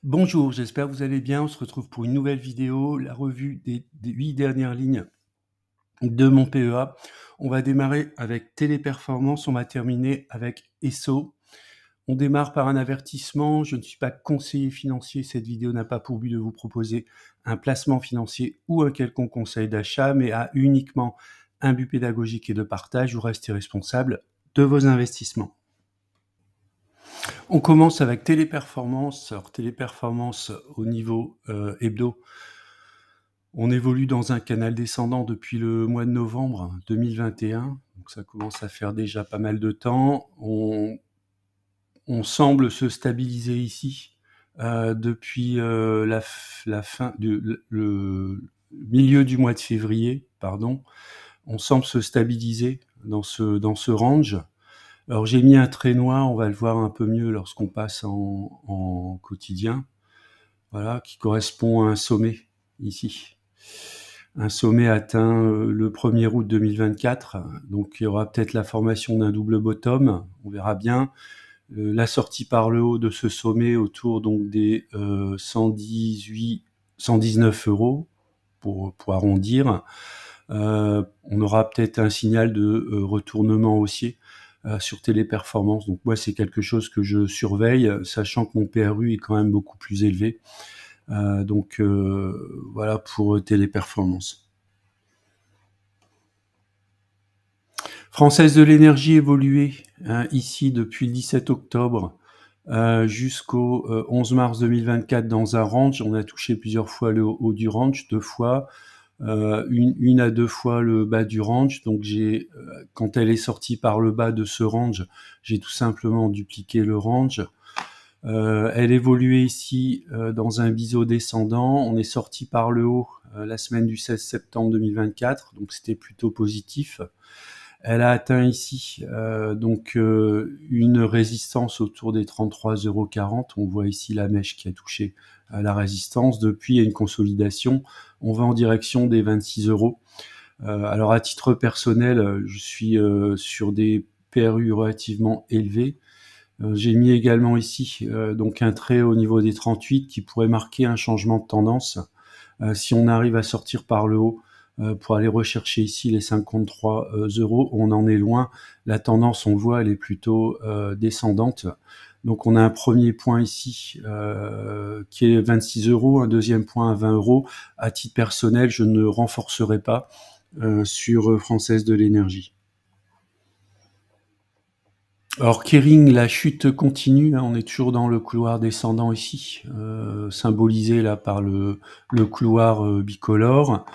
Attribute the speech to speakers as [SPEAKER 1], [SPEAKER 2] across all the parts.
[SPEAKER 1] Bonjour, j'espère que vous allez bien. On se retrouve pour une nouvelle vidéo, la revue des 8 dernières lignes de mon PEA. On va démarrer avec Téléperformance, on va terminer avec ESSO. On démarre par un avertissement. Je ne suis pas conseiller financier. Cette vidéo n'a pas pour but de vous proposer un placement financier ou un quelconque conseil d'achat, mais a uniquement un but pédagogique et de partage. Vous restez responsable de vos investissements. On commence avec Téléperformance. Alors, Téléperformance au niveau hebdo. On évolue dans un canal descendant depuis le mois de novembre 2021, donc ça commence à faire déjà pas mal de temps. On semble se stabiliser ici depuis la fin le milieu du mois de février, pardon. On semble se stabiliser dans ce range. Alors j'ai mis un trait noir, on va le voir un peu mieux lorsqu'on passe en quotidien, voilà, qui correspond à un sommet ici. Un sommet atteint le 1er août 2024, donc il y aura peut-être la formation d'un double bottom, on verra bien. La sortie par le haut de ce sommet autour donc des 118, 119 euros pour arrondir. On aura peut-être un signal de retournement haussier sur Téléperformance. Donc moi c'est quelque chose que je surveille, sachant que mon PRU est quand même beaucoup plus élevé. Donc voilà pour Téléperformance. Française de l'énergie évoluée ici depuis le 17 octobre jusqu'au 11 mars 2024 dans un range. On a touché plusieurs fois le haut du range, deux fois, une à deux fois le bas du range. Donc quand elle est sortie par le bas de ce range, j'ai tout simplement dupliqué le range. Elle évoluait ici dans un biseau descendant. On est sorti par le haut la semaine du 16 septembre 2024, donc c'était plutôt positif. Elle a atteint ici donc une résistance autour des 33,40 €. On voit ici la mèche qui a touché la résistance. Depuis, il y a une consolidation. On va en direction des 26 €. Alors à titre personnel, je suis sur des PRU relativement élevés. J'ai mis également ici donc un trait au niveau des 38 qui pourrait marquer un changement de tendance. Si on arrive à sortir par le haut pour aller rechercher ici les 53 €, on en est loin. La tendance, on le voit, elle est plutôt descendante. Donc on a un premier point ici qui est 26 €, un deuxième point à 20 €. À titre personnel, je ne renforcerai pas sur Française de l'énergie. Alors Kering, la chute continue, hein, on est toujours dans le couloir descendant ici, symbolisé là par le couloir bicolore.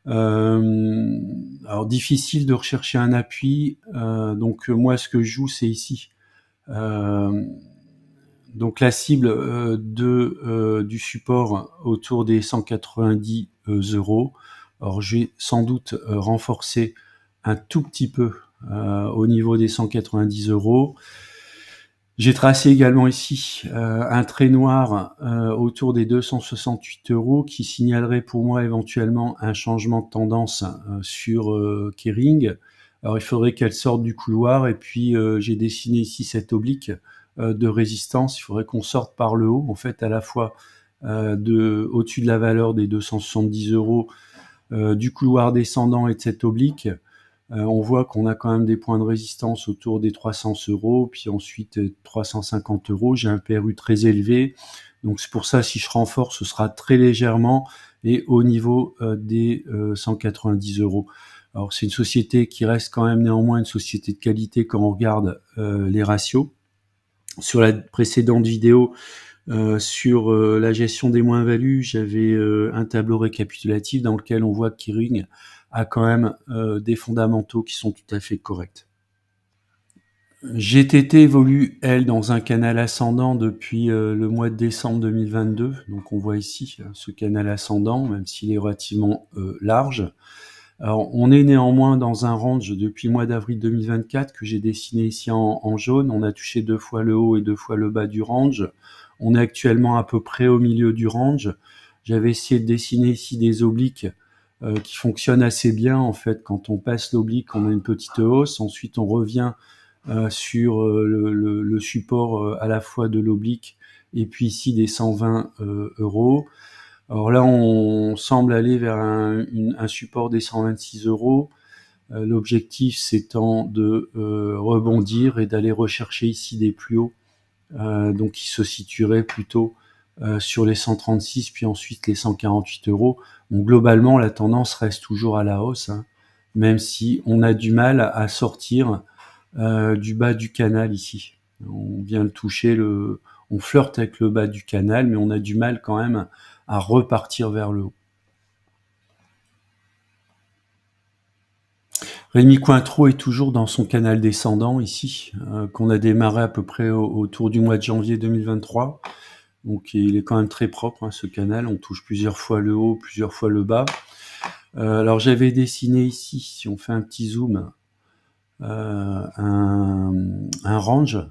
[SPEAKER 1] Alors difficile de rechercher un appui, donc moi ce que je joue c'est ici. Donc la cible du support autour des 190 €. Alors je vais sans doute renforcer un tout petit peu au niveau des 190 €. J'ai tracé également ici un trait noir autour des 268 € qui signalerait pour moi éventuellement un changement de tendance sur Kering. Alors il faudrait qu'elle sorte du couloir et puis j'ai dessiné ici cette oblique de résistance. Il faudrait qu'on sorte par le haut, en fait, à la fois au-dessus de la valeur des 270 € du couloir descendant et de cette oblique. On voit qu'on a quand même des points de résistance autour des 300 €, puis ensuite 350 €. J'ai un PRU très élevé, donc c'est pour ça si je renforce, ce sera très légèrement et au niveau des 190 €. Alors c'est une société qui reste quand même néanmoins une société de qualité quand on regarde les ratios. Sur la précédente vidéo, sur la gestion des moins-values, j'avais un tableau récapitulatif dans lequel on voit que Kering a quand même des fondamentaux qui sont tout à fait corrects. GTT évolue, elle, dans un canal ascendant depuis le mois de décembre 2022. Donc on voit ici ce canal ascendant, même s'il est relativement large. Alors on est néanmoins dans un range depuis le mois d'avril 2024 que j'ai dessiné ici en jaune. On a touché deux fois le haut et deux fois le bas du range. On est actuellement à peu près au milieu du range. J'avais essayé de dessiner ici des obliques qui fonctionnent assez bien. En fait, quand on passe l'oblique, on a une petite hausse. Ensuite, on revient sur le support à la fois de l'oblique et puis ici des 120 euros. Alors là, on semble aller vers un support des 126 euros. L'objectif, c'est de rebondir et d'aller rechercher ici des plus hauts, donc qui se situeraient plutôt sur les 136, puis ensuite les 148 euros. Donc globalement, la tendance reste toujours à la hausse, hein, même si on a du mal à sortir du bas du canal ici. On vient de toucher on flirte avec le bas du canal, mais on a du mal quand même à repartir vers le haut. Rémi Cointreau est toujours dans son canal descendant ici, qu'on a démarré à peu près autour du mois de janvier 2023. Donc il est quand même très propre, hein, ce canal. On touche plusieurs fois le haut, plusieurs fois le bas. Alors j'avais dessiné ici, si on fait un petit zoom, un range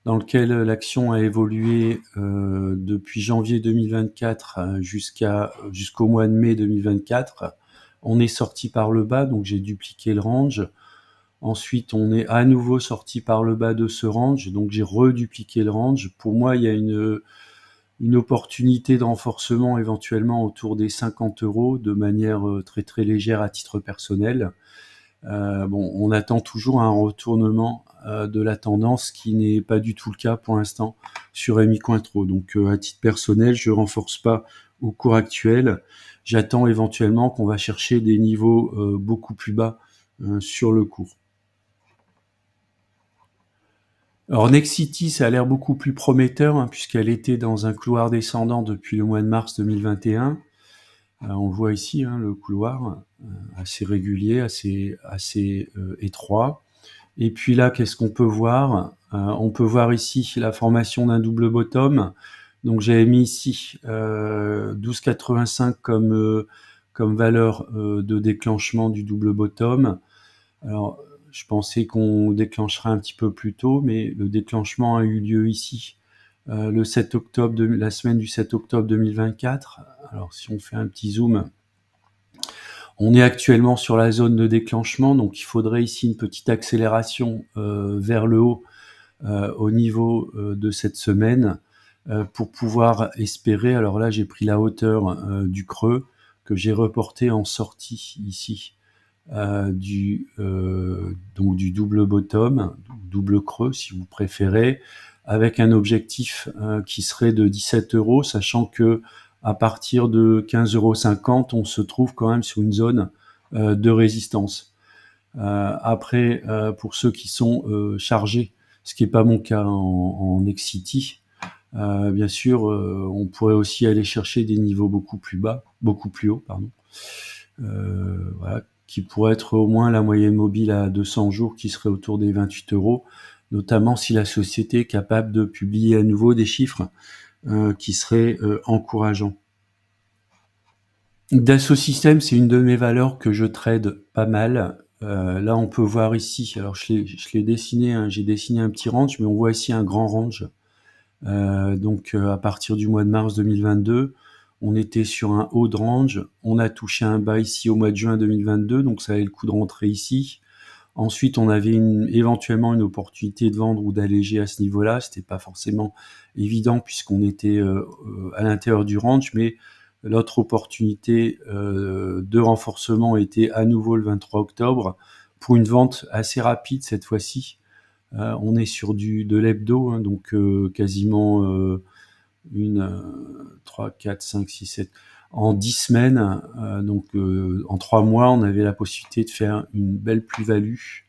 [SPEAKER 1] dans lequel l'action a évolué depuis janvier 2024 jusqu'au mois de mai 2024. On est sorti par le bas, donc j'ai dupliqué le range. Ensuite, on est à nouveau sorti par le bas de ce range, donc j'ai redupliqué le range. Pour moi, il y a une opportunité de renforcement éventuellement autour des 50 euros de manière très très légère à titre personnel. Bon, on attend toujours un retournement de la tendance qui n'est pas du tout le cas pour l'instant sur Rémi Cointreau. Donc à titre personnel, je renforce pas au cours actuel. J'attends éventuellement qu'on va chercher des niveaux beaucoup plus bas sur le cours. Alors Nexity, ça a l'air beaucoup plus prometteur, hein, puisqu'elle était dans un couloir descendant depuis le mois de mars 2021. On le voit ici, hein, le couloir assez régulier, assez étroit. Et puis là, qu'est-ce qu'on peut voir? On peut voir ici la formation d'un double bottom. Donc j'avais mis ici 12,85 comme valeur de déclenchement du double bottom. Alors je pensais qu'on déclencherait un petit peu plus tôt, mais le déclenchement a eu lieu ici le 7 octobre, la semaine du 7 octobre 2024. Alors si on fait un petit zoom, on est actuellement sur la zone de déclenchement, donc il faudrait ici une petite accélération vers le haut au niveau de cette semaine pour pouvoir espérer. Alors là, j'ai pris la hauteur du creux que j'ai reporté en sortie ici donc du double bottom, double creux si vous préférez, avec un objectif qui serait de 17 euros, sachant que à partir de 15,50 euros, on se trouve quand même sur une zone de résistance. Après, pour ceux qui sont chargés, ce qui n'est pas mon cas en Nexity, bien sûr, on pourrait aussi aller chercher des niveaux beaucoup plus hauts, pardon. Voilà, qui pourrait être au moins la moyenne mobile à 200 jours, qui serait autour des 28 euros, notamment si la société est capable de publier à nouveau des chiffres qui seraient encourageants. Dassault Systèmes, c'est une de mes valeurs que je trade pas mal. Là, on peut voir ici, alors je l'ai dessiné, hein, j'ai dessiné un petit range, mais on voit ici un grand range. Donc à partir du mois de mars 2022, on était sur un haut de range, on a touché un bas ici au mois de juin 2022, donc ça avait le coup de rentrer ici. Ensuite, on avait éventuellement une opportunité de vendre ou d'alléger à ce niveau-là. C'était pas forcément évident puisqu'on était à l'intérieur du range, mais l'autre opportunité de renforcement était à nouveau le 23 octobre pour une vente assez rapide cette fois-ci. On est sur de l'hebdo, hein, donc quasiment 3, 4, 5, 6, 7... En 10 semaines, donc en 3 mois, on avait la possibilité de faire une belle plus-value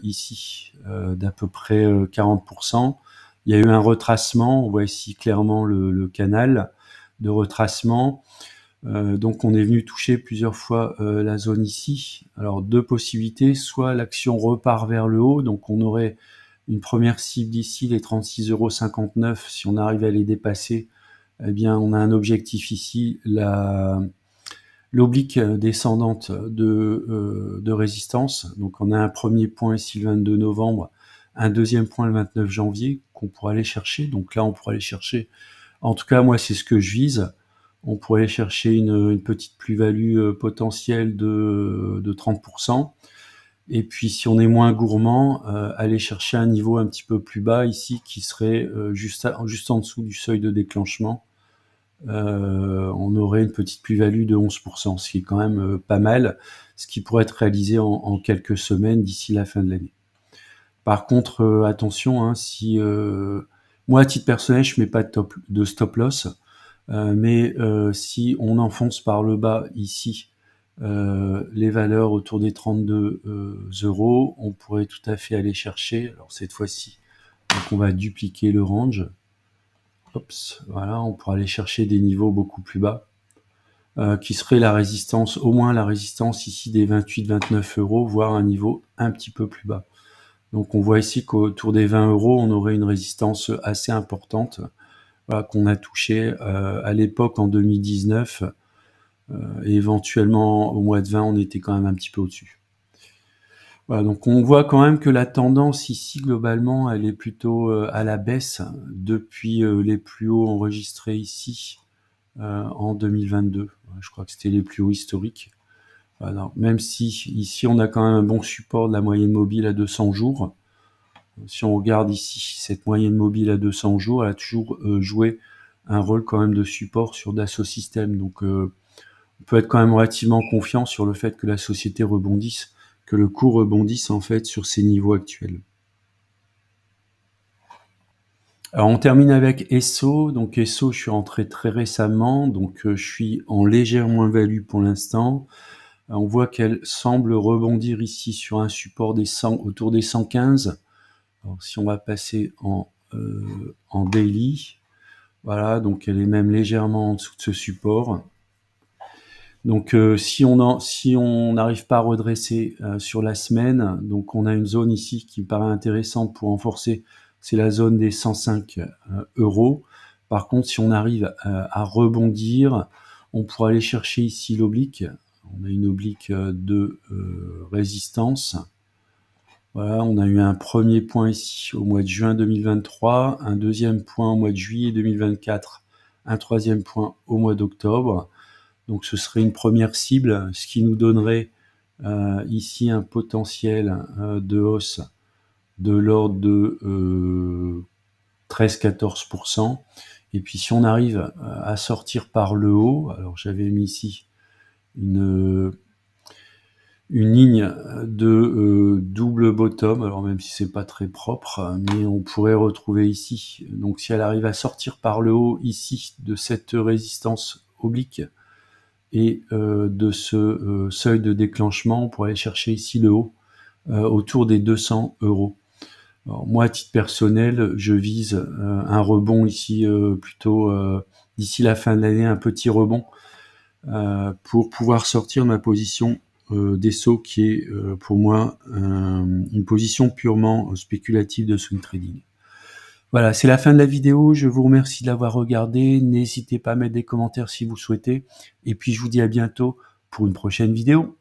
[SPEAKER 1] ici d'à peu près 40%. Il y a eu un retracement, on voit ici clairement le canal de retracement. Donc on est venu toucher plusieurs fois la zone ici. Alors deux possibilités, soit l'action repart vers le haut, donc on aurait une première cible d'ici, les 36,59 €. Si on arrive à les dépasser, eh bien on a un objectif ici, l'oblique descendante de résistance. Donc on a un premier point ici le 22 novembre, un deuxième point le 29 janvier qu'on pourrait aller chercher. Donc là on pourrait aller chercher, en tout cas moi c'est ce que je vise, on pourrait aller chercher une petite plus-value potentielle de 30%. Et puis si on est moins gourmand, aller chercher un niveau un petit peu plus bas ici qui serait juste en dessous du seuil de déclenchement. On aurait une petite plus-value de 11%, ce qui est quand même pas mal, ce qui pourrait être réalisé en quelques semaines d'ici la fin de l'année. Par contre, attention, hein, si moi à titre personnel, je mets pas de stop loss, mais si on enfonce par le bas ici les valeurs autour des 32 euros, on pourrait tout à fait aller chercher. Alors cette fois-ci, donc on va dupliquer le range. Ops, voilà, on pourra aller chercher des niveaux beaucoup plus bas, qui serait la résistance, au moins la résistance ici des 28-29 euros, voire un niveau un petit peu plus bas. Donc on voit ici qu'autour des 20 euros, on aurait une résistance assez importante, voilà, qu'on a touché à l'époque en 2019, et éventuellement au mois de 20, on était quand même un petit peu au-dessus. Voilà, donc on voit quand même que la tendance ici, globalement, elle est plutôt à la baisse depuis les plus hauts enregistrés ici en 2022. Je crois que c'était les plus hauts historiques. Alors, même si ici, on a quand même un bon support de la moyenne mobile à 200 jours. Si on regarde ici, cette moyenne mobile à 200 jours, elle a toujours joué un rôle quand même de support sur Dassault Systèmes. Donc, on peut être quand même relativement confiant sur le fait que la société rebondisse, que le cours rebondisse en fait sur ces niveaux actuels. Alors on termine avec Esso. Donc Esso, je suis rentré très récemment, donc je suis en légère moins-value pour l'instant. On voit qu'elle semble rebondir ici sur un support des 100, autour des 115. Alors si on va passer en daily, voilà, donc elle est même légèrement en dessous de ce support. Donc si on n'arrive pas à redresser sur la semaine, donc on a une zone ici qui me paraît intéressante pour renforcer, c'est la zone des 105 euros. Par contre, si on arrive à rebondir, on pourra aller chercher ici l'oblique. On a une oblique de résistance. Voilà, on a eu un premier point ici au mois de juin 2023, un deuxième point au mois de juillet 2024, un troisième point au mois d'octobre. Donc ce serait une première cible, ce qui nous donnerait ici un potentiel de hausse de l'ordre de 13-14%. Et puis si on arrive à sortir par le haut, alors j'avais mis ici une ligne de double bottom, alors même si c'est pas très propre, mais on pourrait retrouver ici. Donc si elle arrive à sortir par le haut ici de cette résistance oblique, et de ce seuil de déclenchement, on pourrait aller chercher ici le haut, autour des 200 euros. Alors, moi, à titre personnel, je vise un rebond ici plutôt d'ici la fin de l'année, un petit rebond pour pouvoir sortir de ma position d'Esso qui est pour moi une position purement spéculative de swing trading. Voilà, c'est la fin de la vidéo. Je vous remercie de l'avoir regardé. N'hésitez pas à mettre des commentaires si vous souhaitez. Et puis, je vous dis à bientôt pour une prochaine vidéo.